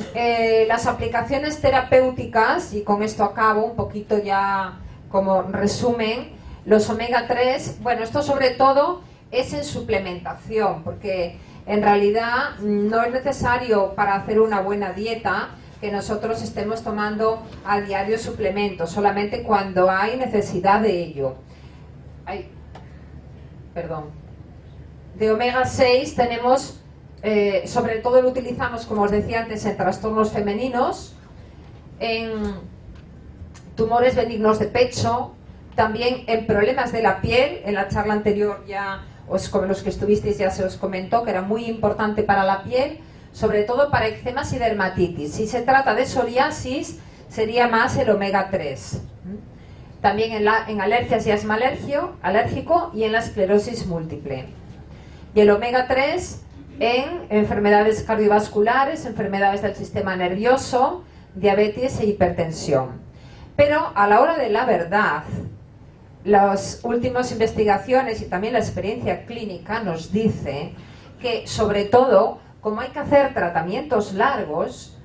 las aplicaciones terapéuticas, y con esto acabo un poquito ya como resumen, los omega 3, bueno, esto sobre todo es en suplementación, porque en realidad no es necesario para hacer una buena dieta que nosotros estemos tomando a diario suplementos, solamente cuando hay necesidad de ello. De omega 6 tenemos, sobre todo lo utilizamos, como os decía antes, en trastornos femeninos, en tumores benignos de pecho, también en problemas de la piel. En la charla anterior ya con los que estuvisteis ya se os comentó que era muy importante para la piel, sobre todo para eczemas y dermatitis. Si se trata de psoriasis, sería más el omega 3. También en alergias y asma alérgico y en la esclerosis múltiple. Y el omega 3 en enfermedades cardiovasculares, enfermedades del sistema nervioso, diabetes e hipertensión. Pero a la hora de la verdad, las últimas investigaciones y también la experiencia clínica nos dice que, sobre todo, como hay que hacer tratamientos largos,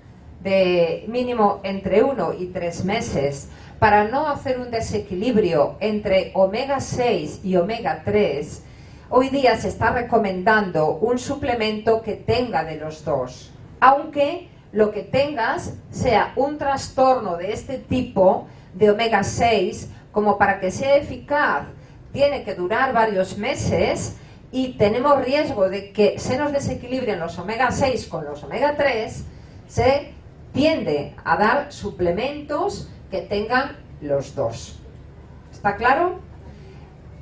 de mínimo entre 1 y 3 meses, para no hacer un desequilibrio entre omega 6 y omega 3, hoy día se está recomendando un suplemento que tenga de los dos, aunque lo que tengas sea un trastorno de este tipo de omega 6, como para que sea eficaz tiene que durar varios meses y tenemos riesgo de que se nos desequilibren los omega 6 con los omega 3, se tiende a dar suplementos que tengan los dos. ¿Está claro?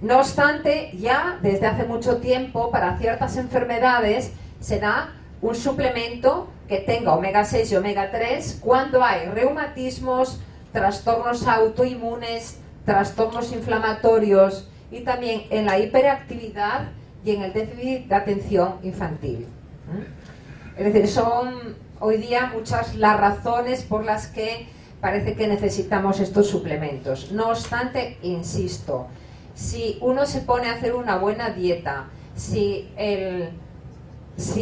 No obstante, ya desde hace mucho tiempo para ciertas enfermedades se da un suplemento que tenga omega 6 y omega 3 cuando hay reumatismos, trastornos autoinmunes, trastornos inflamatorios y también en la hiperactividad y en el déficit de atención infantil. Es decir, son hoy día muchas las razones por las que parece que necesitamos estos suplementos. No obstante, insisto, si uno se pone a hacer una buena dieta, si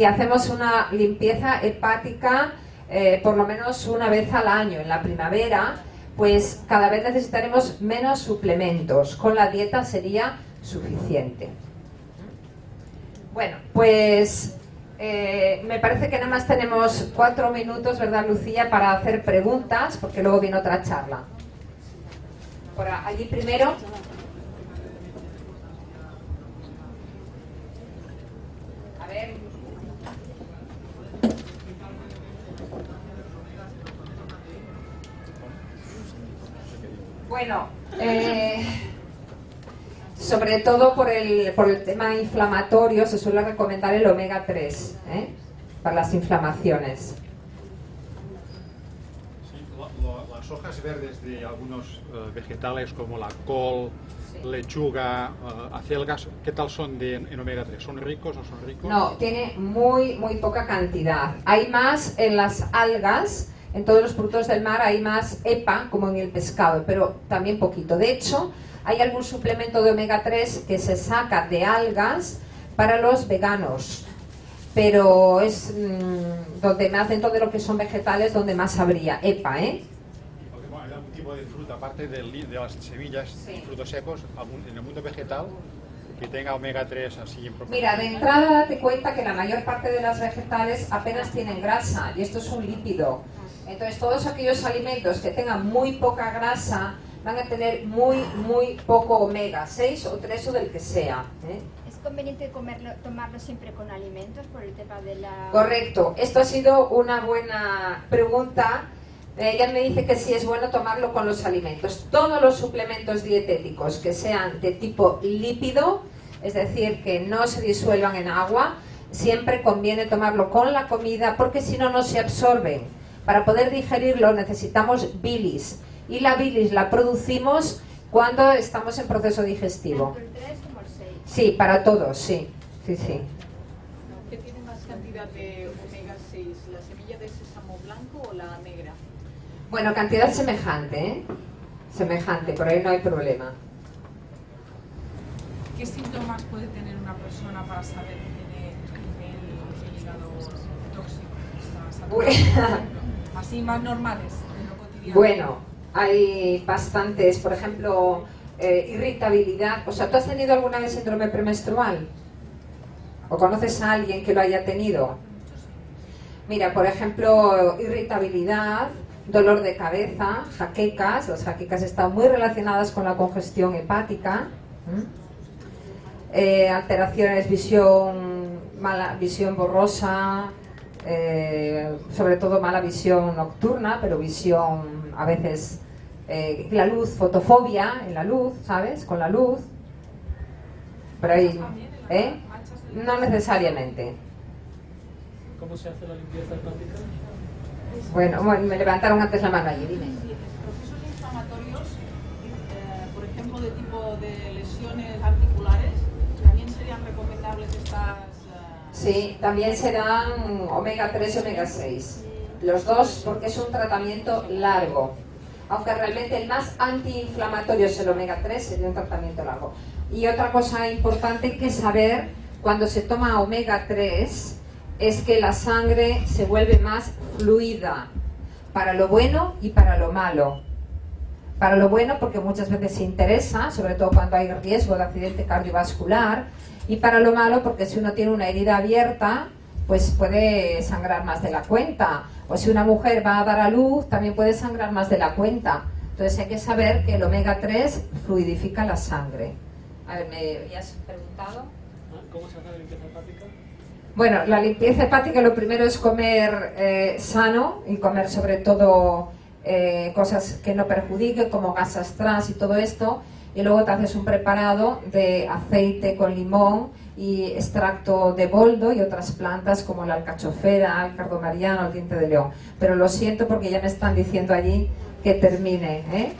hacemos una limpieza hepática por lo menos una vez al año en la primavera, pues cada vez necesitaremos menos suplementos. Con la dieta sería suficiente. Bueno, pues me parece que nada más tenemos 4 minutos, ¿verdad, Lucía?, para hacer preguntas, porque luego viene otra charla. Por allí primero. A ver. Bueno, sobre todo por el tema inflamatorio se suele recomendar el omega 3 para las inflamaciones. Sí, las hojas verdes de algunos vegetales como la col, lechuga, acelgas, ¿qué tal son en omega 3? ¿Son ricos o son ricos? No, tiene muy poca cantidad. Hay más en las algas, en todos los productos del mar hay más EPA, como en el pescado, pero también poquito. De hecho, hay algún suplemento de omega 3 que se saca de algas para los veganos, pero es donde más, dentro de lo que son vegetales, donde más habría EPA, ¿eh? ¿Hay algún tipo de fruta, aparte de las semillas, Sí. frutos secos, en el mundo vegetal, que tenga omega 3 así en proporción? Mira, de entrada date cuenta que la mayor parte de las vegetales apenas tienen grasa y esto es un lípido. Entonces todos aquellos alimentos que tengan muy poca grasa van a tener muy poco omega 6 o 3 o del que sea, ¿eh? ¿Es conveniente tomarlo siempre con alimentos por el tema de la... Correcto, esto ha sido una buena pregunta. Ella me dice que sí es bueno tomarlo con los alimentos. Todos los suplementos dietéticos que sean de tipo lípido, es decir, que no se disuelvan en agua, siempre conviene tomarlo con la comida porque si no, no se absorben. Para poder digerirlo necesitamos bilis y la bilis la producimos cuando estamos en proceso digestivo. Tanto el 3 como el 6. Sí, para todos, sí. Sí. ¿Qué tiene más cantidad de omega 6? ¿La semilla de sésamo blanco o la negra? Bueno, cantidad semejante, ¿eh? Semejante, por ahí no hay problema. ¿Qué síntomas puede tener una persona para saber que tiene el hígado tóxico? Está saturado, Bueno. por ejemplo? Así más normales de lo cotidiano. Bueno, hay bastantes, por ejemplo, irritabilidad. O sea, ¿tú has tenido alguna vez síndrome premenstrual? ¿O conoces a alguien que lo haya tenido? Mira, por ejemplo, irritabilidad, dolor de cabeza, jaquecas. Las jaquecas están muy relacionadas con la congestión hepática. Alteraciones, mala visión borrosa, sobre todo mala visión nocturna, pero visión a veces, la luz, fotofobia en la luz, ¿sabes? Con la luz. Pero ahí, ¿eh? No necesariamente. ¿Cómo se hace la limpieza hepática? Bueno, me levantaron antes la mano allí, dime. Procesos inflamatorios, por ejemplo, de tipo de lesiones articulares, ¿también serían recomendables estas? Sí, también serán omega 3 y omega 6. Los dos porque es un tratamiento largo. Aunque realmente el más antiinflamatorio es el omega 3, sería un tratamiento largo. Y otra cosa importante que saber cuando se toma omega 3 es que la sangre se vuelve más fluida, para lo bueno y para lo malo. Para lo bueno porque muchas veces se interesa, sobre todo cuando hay riesgo de accidente cardiovascular, y para lo malo porque si uno tiene una herida abierta, pues puede sangrar más de la cuenta. O si una mujer va a dar a luz, también puede sangrar más de la cuenta. Entonces hay que saber que el omega 3 fluidifica la sangre. A ver, ¿me habías preguntado? ¿Cómo se hace la limpieza hepática? Bueno, la limpieza hepática lo primero es comer sano y comer sobre todo cosas que no perjudiquen como gasas trans y todo esto, y luego te haces un preparado de aceite con limón y extracto de boldo y otras plantas como la alcachofera, el cardomariano, el diente de león. Pero lo siento porque ya me están diciendo allí que termine, ¿eh?